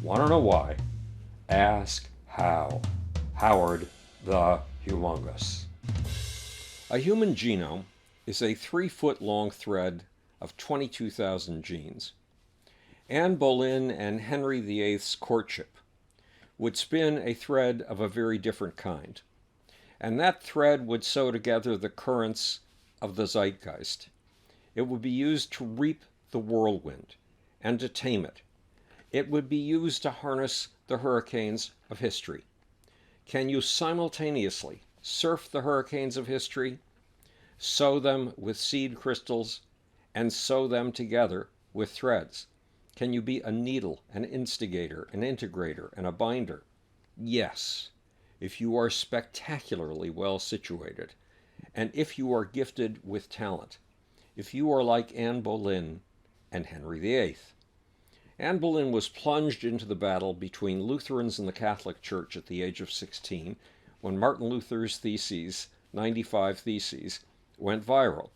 Want to know why? Ask how. Howard the Humongous. A human genome is a 3-foot long thread of 22,000 genes. Anne Boleyn and Henry VIII's courtship would spin a thread of a very different kind. And that thread would sew together the currents of the zeitgeist. It would be used to reap the whirlwind and to tame it. It would be used to harness the hurricanes of history. Can you simultaneously surf the hurricanes of history, sew them with seed crystals, and sew them together with threads? Can you be a needle, an instigator, an integrator, and a binder? Yes, if you are spectacularly well situated, and if you are gifted with talent, if you are like Anne Boleyn and Henry VIII. Anne Boleyn was plunged into the battle between Lutherans and the Catholic Church at the age of 16 when Martin Luther's theses, 95 Theses, went viral.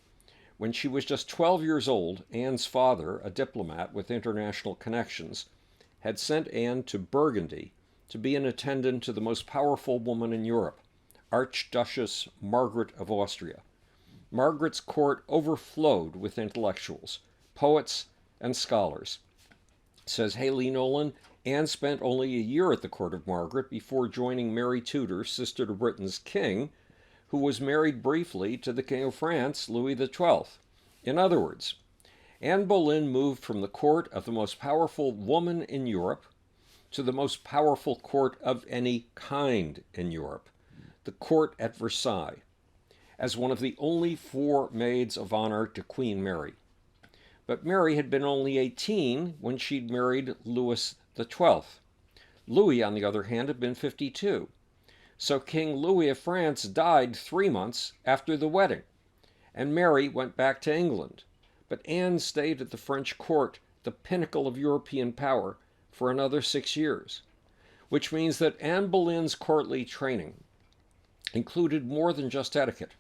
When she was just 12 years old, Anne's father, a diplomat with international connections, had sent Anne to Burgundy to be an attendant to the most powerful woman in Europe, Archduchess Margaret of Austria. Margaret's court overflowed with intellectuals, poets, and scholars. Says Haley Nolan, Anne spent only a year at the court of Margaret before joining Mary Tudor, sister to Britain's king, who was married briefly to the King of France, Louis XII. In other words, Anne Boleyn moved from the court of the most powerful woman in Europe to the most powerful court of any kind in Europe, the court at Versailles, as one of the only 4 maids of honor to Queen Mary. But Mary had been only 18 when she'd married Louis XII. Louis, on the other hand, had been 52. So King Louis of France died 3 months after the wedding, and Mary went back to England. But Anne stayed at the French court, the pinnacle of European power, for another 6 years, which means that Anne Boleyn's courtly training included more than just etiquette.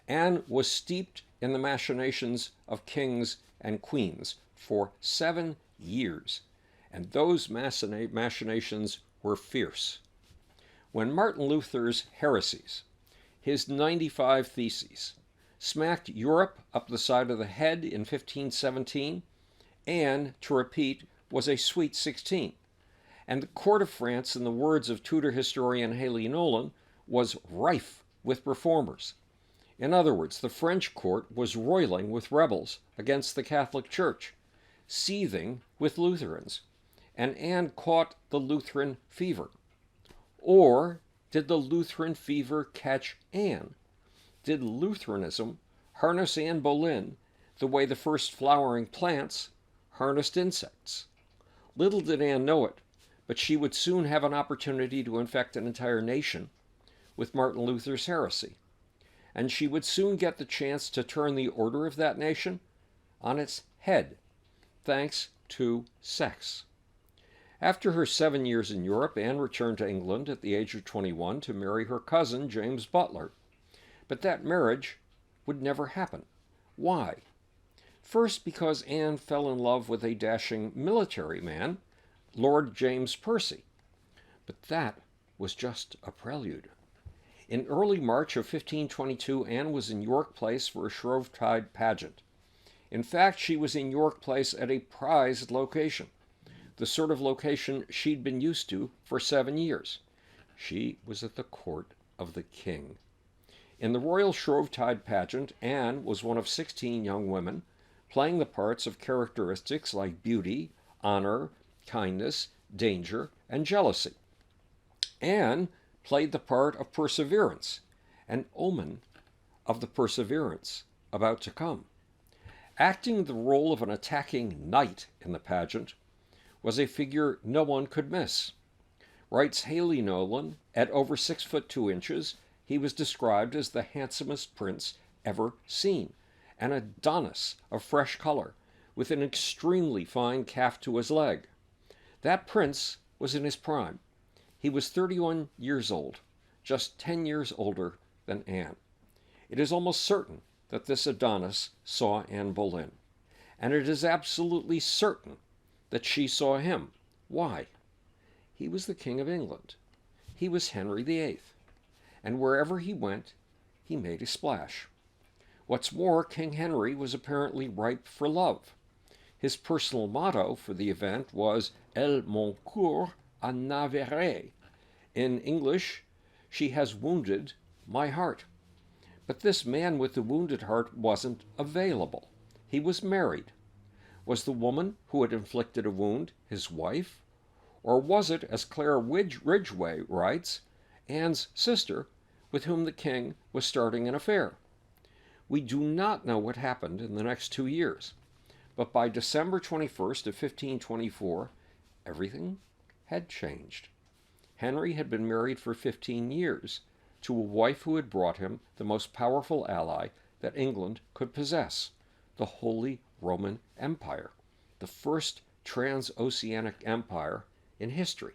Anne was steeped in the machinations of kings and queens for 7 years, and those machinations were fierce. When Martin Luther's heresies, his 95 Theses, smacked Europe up the side of the head in 1517, Anne, to repeat, was a sweet 16, and the court of France, in the words of Tudor historian Haley Nolan, was rife with reformers. In other words, the French court was roiling with rebels against the Catholic Church, seething with Lutherans, and Anne caught the Lutheran fever. Or did the Lutheran fever catch Anne? Did Lutheranism harness Anne Boleyn the way the first flowering plants harnessed insects? Little did Anne know it, but she would soon have an opportunity to infect an entire nation with Martin Luther's heresy. And she would soon get the chance to turn the order of that nation on its head, thanks to sex. After her 7 years in Europe, Anne returned to England at the age of 21 to marry her cousin, James Butler. But that marriage would never happen. Why? First, because Anne fell in love with a dashing military man, Lord James Percy. But that was just a prelude. In early March of 1522, Anne was in York Place for a Shrovetide pageant. In fact, she was in York Place at a prized location, the sort of location she'd been used to for 7 years. She was at the court of the king. In the Royal Shrovetide pageant, Anne was one of 16 young women playing the parts of characteristics like beauty, honor, kindness, danger, and jealousy. Anne played the part of perseverance, an omen of the perseverance about to come. Acting the role of an attacking knight in the pageant was a figure no one could miss. Writes Haley Nolan, at over 6 foot 2 inches, he was described as the handsomest prince ever seen, an Adonis of fresh color, with an extremely fine calf to his leg. That prince was in his prime. He was 31 years old, just 10 years older than Anne. It is almost certain that this Adonis saw Anne Boleyn, and it is absolutely certain that she saw him. Why? he was the King of England. He was Henry VIII. And wherever he went, he made a splash. What's more, King Henry was apparently ripe for love. His personal motto for the event was Elle mon cœur a navré. In English, she has wounded my heart. But this man with the wounded heart wasn't available. He was married. Was the woman who had inflicted a wound his wife? Or was it, as Claire Ridgway writes, Anne's sister, with whom the king was starting an affair? We do not know what happened in the next 2 years, but by December 21st of 1524, everything had changed. Henry had been married for 15 years to a wife who had brought him the most powerful ally that England could possess, the Holy Roman Empire, the first transoceanic empire in history.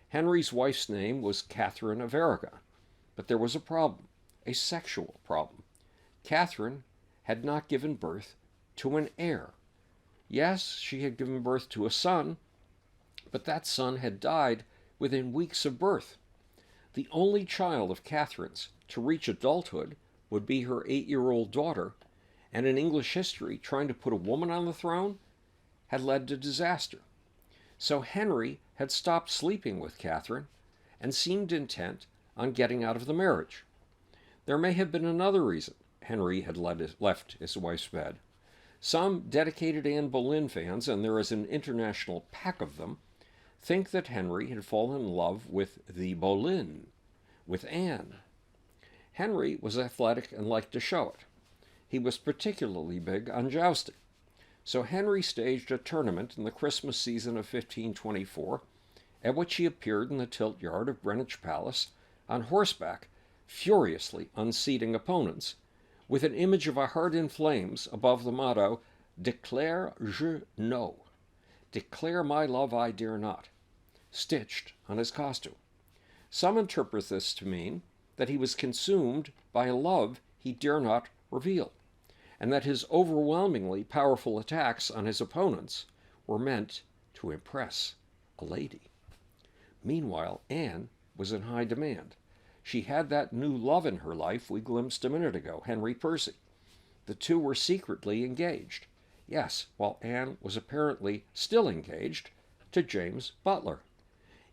Henry's wife's name was Catherine of Aragon, but there was a problem, a sexual problem. Catherine had not given birth to an heir. Yes, she had given birth to a son, but that son had died within weeks of birth. The only child of Catherine's to reach adulthood would be her 8-year-old daughter, and in English history, trying to put a woman on the throne had led to disaster. So Henry had stopped sleeping with Catherine and seemed intent on getting out of the marriage. There may have been another reason Henry had left his wife's bed. Some dedicated Anne Boleyn fans, and there is an international pack of them, think that Henry had fallen in love with the Boleyn, with Anne. Henry was athletic and liked to show it. He was particularly big on jousting. So Henry staged a tournament in the Christmas season of 1524, at which he appeared in the tilt yard of Greenwich Palace on horseback, furiously unseating opponents, with an image of a heart in flames above the motto, Declare je no, declare my love I dare not, stitched on his costume. Some interpret this to mean that he was consumed by a love he dare not reveal, and that his overwhelmingly powerful attacks on his opponents were meant to impress a lady. Meanwhile, Anne was in high demand. She had that new love in her life we glimpsed a minute ago, Henry Percy. The two were secretly engaged. Yes, while Anne was apparently still engaged to James Butler.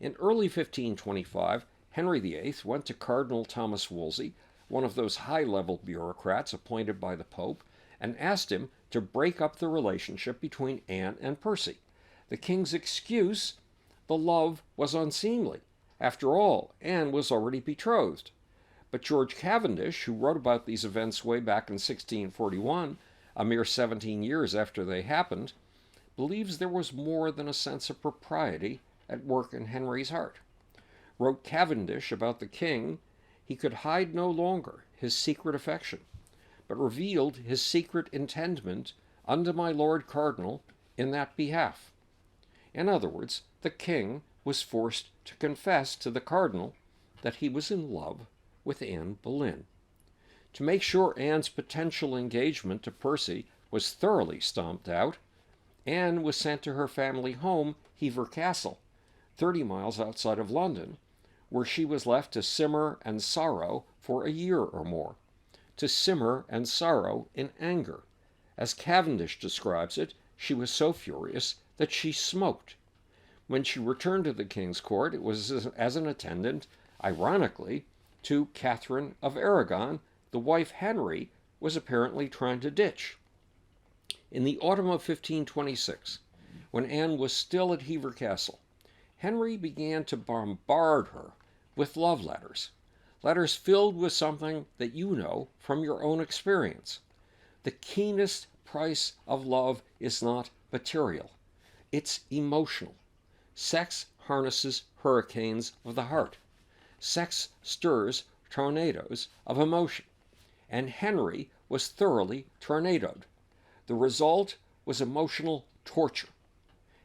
In early 1525, Henry VIII went to Cardinal Thomas Wolsey, one of those high-level bureaucrats appointed by the Pope, and asked him to break up the relationship between Anne and Percy. The king's excuse, the love was unseemly. After all, Anne was already betrothed. But George Cavendish, who wrote about these events way back in 1641, a mere 17 years after they happened, believes there was more than a sense of propriety at work in Henry's heart. Wrote Cavendish about the king, he could hide no longer his secret affection, but revealed his secret intendment unto my Lord Cardinal in that behalf. In other words, the king was forced to confess to the cardinal that he was in love with Anne Boleyn. To make sure Anne's potential engagement to Percy was thoroughly stomped out, Anne was sent to her family home, Hever Castle, 30 miles outside of London, where she was left to simmer and sorrow for a year or more, to simmer and sorrow in anger. As Cavendish describes it, she was so furious that she smoked. When she returned to the king's court, it was as an attendant, ironically, to Catherine of Aragon, the wife Henry was apparently trying to ditch. In the autumn of 1526, when Anne was still at Hever Castle, Henry began to bombard her with love letters, letters filled with something that you know from your own experience. The keenest price of love is not material, it's emotional. Sex harnesses hurricanes of the heart. Sex stirs tornadoes of emotion. And Henry was thoroughly tornadoed. The result was emotional torture.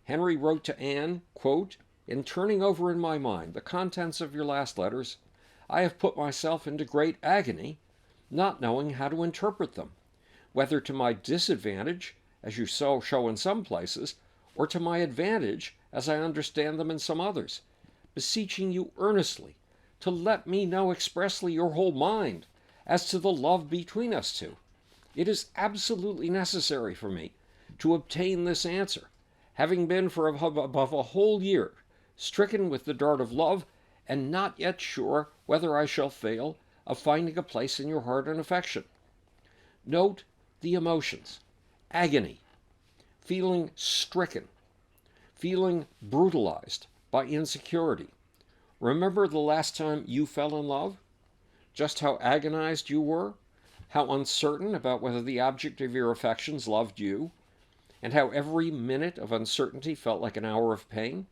Henry wrote to Anne, quote, "In turning over in my mind the contents of your last letters, I have put myself into great agony, not knowing how to interpret them, whether to my disadvantage, as you so show in some places, or to my advantage, as I understand them in some others. beseeching you earnestly to let me know expressly your whole mind as to the love between us two. It is absolutely necessary for me to obtain this answer, having been for above a whole year stricken with the dart of love, and not yet sure whether I shall fail of finding a place in your heart and affection. Note the emotions: agony, feeling stricken, feeling brutalized by insecurity. Remember the last time you fell in love? Just how agonized you were, how uncertain about whether the object of your affections loved you, and how every minute of uncertainty felt like an hour of pain,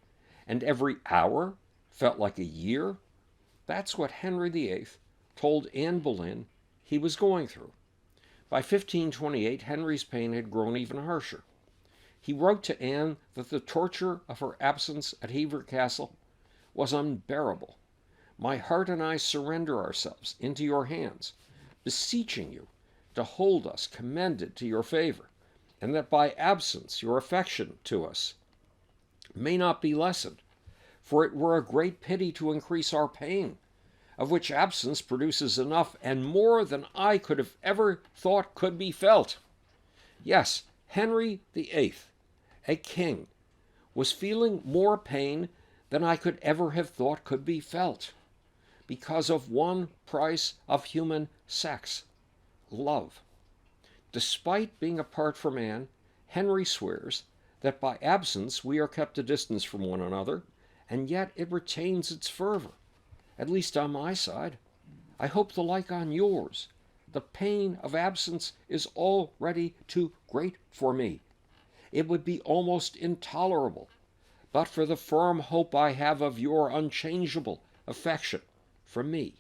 and every hour felt like a year. That's what Henry VIII told Anne Boleyn he was going through. By 1528, Henry's pain had grown even harsher. He wrote to Anne that the torture of her absence at Hever Castle was unbearable. My heart and I surrender ourselves into your hands, beseeching you to hold us commended to your favor, and that by absence your affection to us may not be lessened, for it were a great pity to increase our pain, of which absence produces enough and more than I could have ever thought could be felt. Yes, Henry VIII, a king, was feeling more pain than I could ever have thought could be felt, because of one price of human sex: love. Despite being apart from Anne, Henry swears that by absence we are kept a distance from one another, and yet it retains its fervor, at least on my side. I hope the like on yours. The pain of absence is already too great for me. It would be almost intolerable, but for the firm hope I have of your unchangeable affection for me.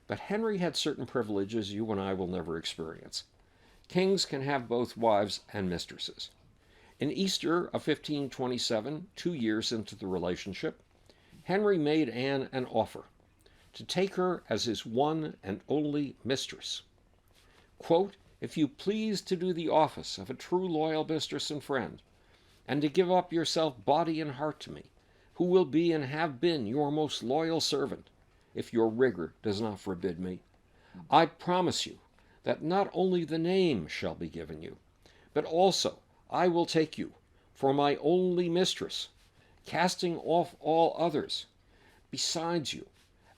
But Henry had certain privileges you and I will never experience. Kings can have both wives and mistresses. In Easter of 1527, 2 years into the relationship, Henry made Anne an offer to take her as his one and only mistress. Quote, "If you please to do the office of a true loyal mistress and friend, and to give up yourself body and heart to me, who will be and have been your most loyal servant, if your rigor does not forbid me, I promise you that not only the name shall be given you, but also I will take you for my only mistress, casting off all others besides you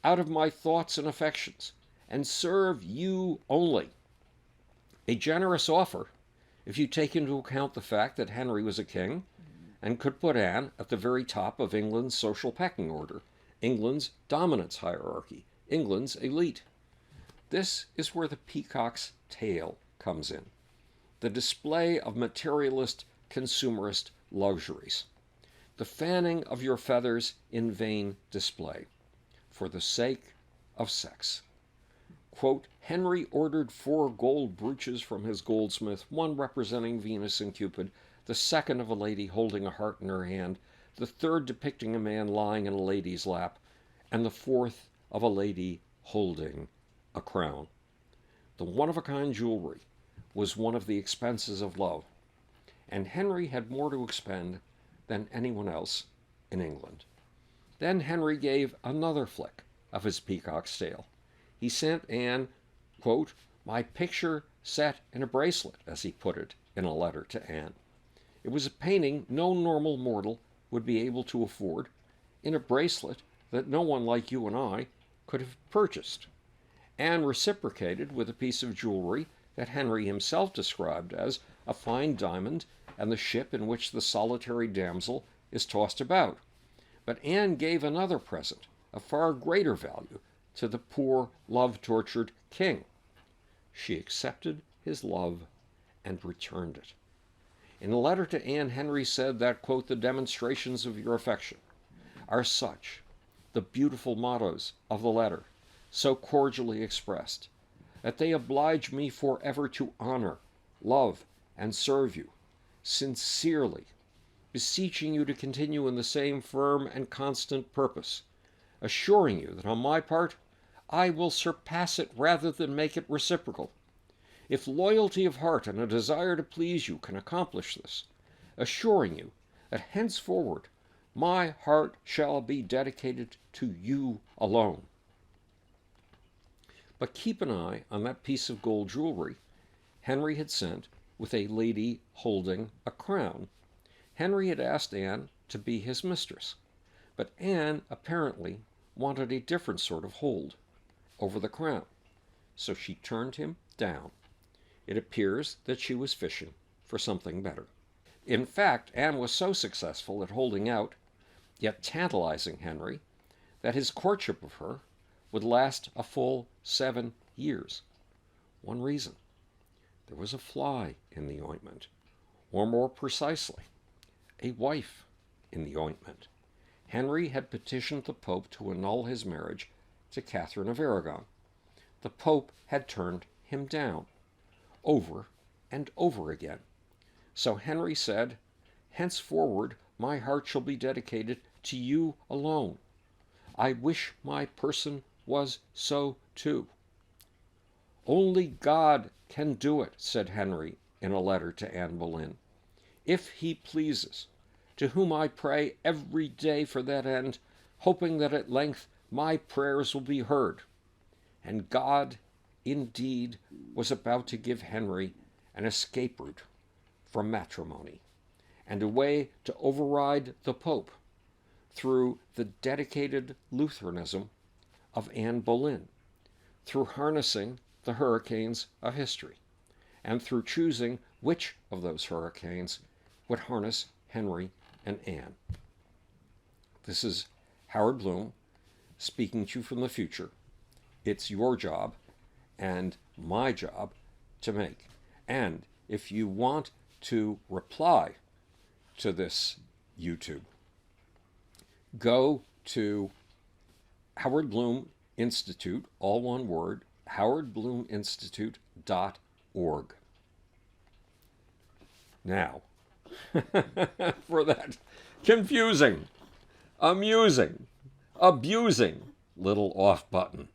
out of my thoughts and affections, and serve you only." A generous offer, if you take into account the fact that Henry was a king and could put Anne at the very top of England's social pecking order, England's dominance hierarchy, England's elite. This is where the peacock's tail comes in: the display of materialist, consumerist luxuries, the fanning of your feathers in vain display, for the sake of sex. Quote, "Henry ordered 4 gold brooches from his goldsmith, one representing Venus and Cupid, the second of a lady holding a heart in her hand, the third depicting a man lying in a lady's lap, and the fourth of a lady holding a crown." The one-of-a-kind jewelry was one of the expenses of love, and Henry had more to expend than anyone else in England. Then Henry gave another flick of his peacock's tail. He sent Anne, quote, "my picture set in a bracelet," as he put it in a letter to Anne. It was a painting no normal mortal would be able to afford, in a bracelet that no one like you and I could have purchased. Anne reciprocated with a piece of jewelry that Henry himself described as a fine diamond and the ship in which the solitary damsel is tossed about. But Anne gave another present of far greater value to the poor, love-tortured king. She accepted his love and returned it. In a letter to Anne, Henry said that, quote, "the demonstrations of your affection are such, the beautiful mottos of the letter, so cordially expressed, that they oblige me forever to honor, love, and serve you, sincerely, beseeching you to continue in the same firm and constant purpose, assuring you that on my part I will surpass it rather than make it reciprocal. If loyalty of heart and a desire to please you can accomplish this, assuring you that henceforward My heart shall be dedicated to you alone. But keep an eye on that piece of gold jewelry Henry had sent with a lady holding a crown. Henry had asked Anne to be his mistress, but Anne apparently wanted a different sort of hold over the crown, so she turned him down. It appears that she was fishing for something better. In fact, Anne was so successful at holding out, yet tantalizing Henry, that his courtship of her would last a full 7 years. One reason: there was a fly in the ointment, or more precisely, a wife in the ointment. Henry had petitioned the Pope to annul his marriage to Catherine of Aragon. The Pope had turned him down over and over again. So Henry said, "Henceforward my heart shall be dedicated to you alone. I wish my person was so too." "Only God can do it," said Henry in a letter to Anne Boleyn, "if he pleases, to whom I pray every day for that end, hoping that at length my prayers will be heard." And God, indeed, was about to give Henry an escape route from matrimony, and a way to override the Pope through the dedicated Lutheranism of Anne Boleyn, through harnessing the hurricanes of history, and through choosing which of those hurricanes would harness Henry and Anne. This is Howard Bloom speaking to you from the future. It's your job and my job to make. And if you want to reply to this YouTube, go to Howard Bloom Institute, all one word, howardbloominstitute.org. Now, for that confusing, amusing, abusing little off button.